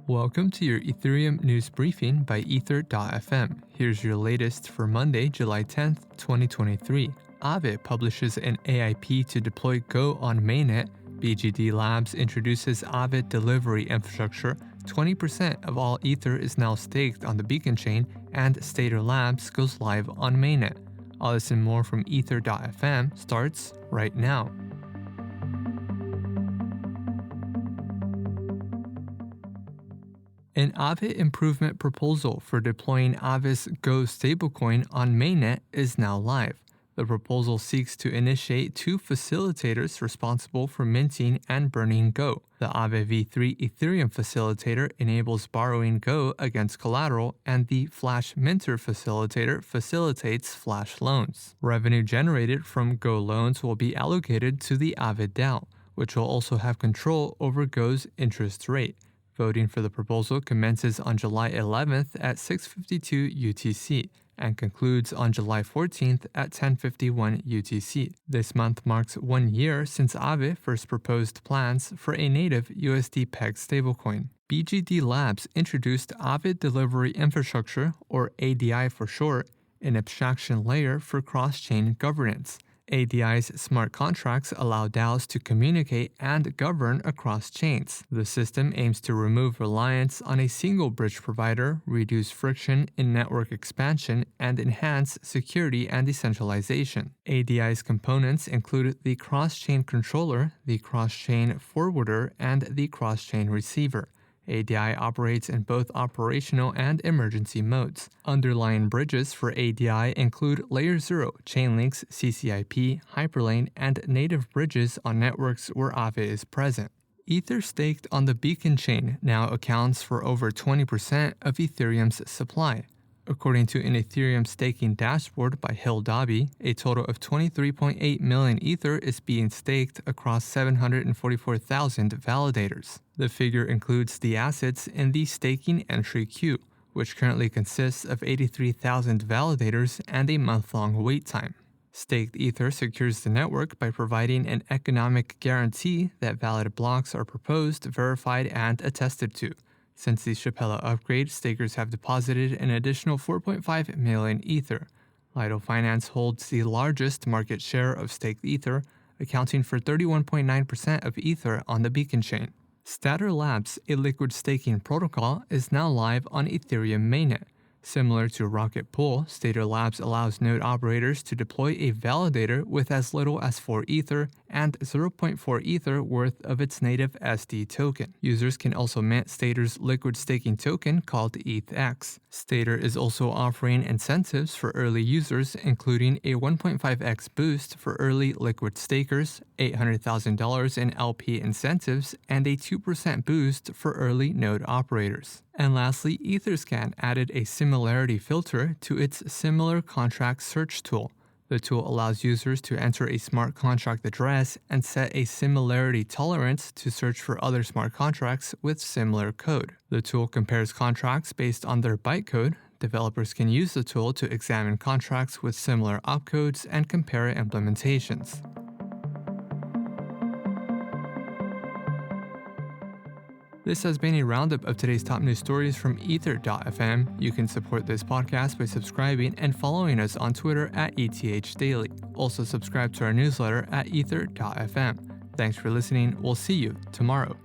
Welcome to your Ethereum news briefing by Ether.fm. Here's your latest for Monday, July 10th, 2023. Aave publishes an AIP to deploy Go on Mainnet. BGD Labs introduces Aave Delivery Infrastructure. 20% of all Ether is now staked on the Beacon chain, and Stader Labs goes live on Mainnet. All this and more from Ether.fm starts right now. An Aave improvement proposal for deploying Aave's Go stablecoin on Mainnet is now live. The proposal seeks to initiate two facilitators responsible for minting and burning Go. The Aave v3 Ethereum facilitator enables borrowing Go against collateral, and the Flash Minter facilitator facilitates Flash loans. Revenue generated from Go loans will be allocated to the Aave DAO, which will also have control over Go's interest rate. Voting for the proposal commences on July 11th at 6:52 UTC and concludes on July 14th at 10:51 UTC. This month marks 1 year since Aave first proposed plans for a native USD-pegged stablecoin. BGD Labs introduced Aave Delivery Infrastructure, or ADI for short, an abstraction layer for cross-chain governance. ADI's smart contracts allow DAOs to communicate and govern across chains. The system aims to remove reliance on a single bridge provider, reduce friction in network expansion, and enhance security and decentralization. ADI's components include the cross-chain controller, the cross-chain forwarder, and the cross-chain receiver. ADI operates in both operational and emergency modes. Underlying bridges for ADI include Layer 0, Chainlinks, CCIP, Hyperlane, and native bridges on networks where Aave is present. Ether staked on the Beacon chain now accounts for over 20% of Ethereum's supply. According to an Ethereum staking dashboard by Hill Dobby, a total of 23.8 million Ether is being staked across 744,000 validators. The figure includes the assets in the staking entry queue, which currently consists of 83,000 validators and a month-long wait time. Staked Ether secures the network by providing an economic guarantee that valid blocks are proposed, verified, and attested to. Since the Shapella upgrade, stakers have deposited an additional 4.5 million Ether. Lido Finance holds the largest market share of staked Ether, accounting for 31.9% of Ether on the Beacon chain. Stader Labs, a liquid staking protocol, is now live on Ethereum Mainnet. Similar to Rocket Pool, Stader Labs allows node operators to deploy a validator with as little as 4 Ether and 0.4 Ether worth of its native SD token. Users can also mint Stader's liquid staking token called ETHX. Stader is also offering incentives for early users, including a 1.5x boost for early liquid stakers, $800,000 in LP incentives, and a 2% boost for early node operators. And lastly, Etherscan added a similarity filter to its similar contract search tool. The tool allows users to enter a smart contract address and set a similarity tolerance to search for other smart contracts with similar code. The tool compares contracts based on their bytecode. Developers can use the tool to examine contracts with similar opcodes and compare implementations. This has been a roundup of today's top news stories from Ether.fm. You can support this podcast by subscribing and following us on Twitter at ETHDaily. Also subscribe to our newsletter at Ether.fm. Thanks for listening. We'll see you tomorrow.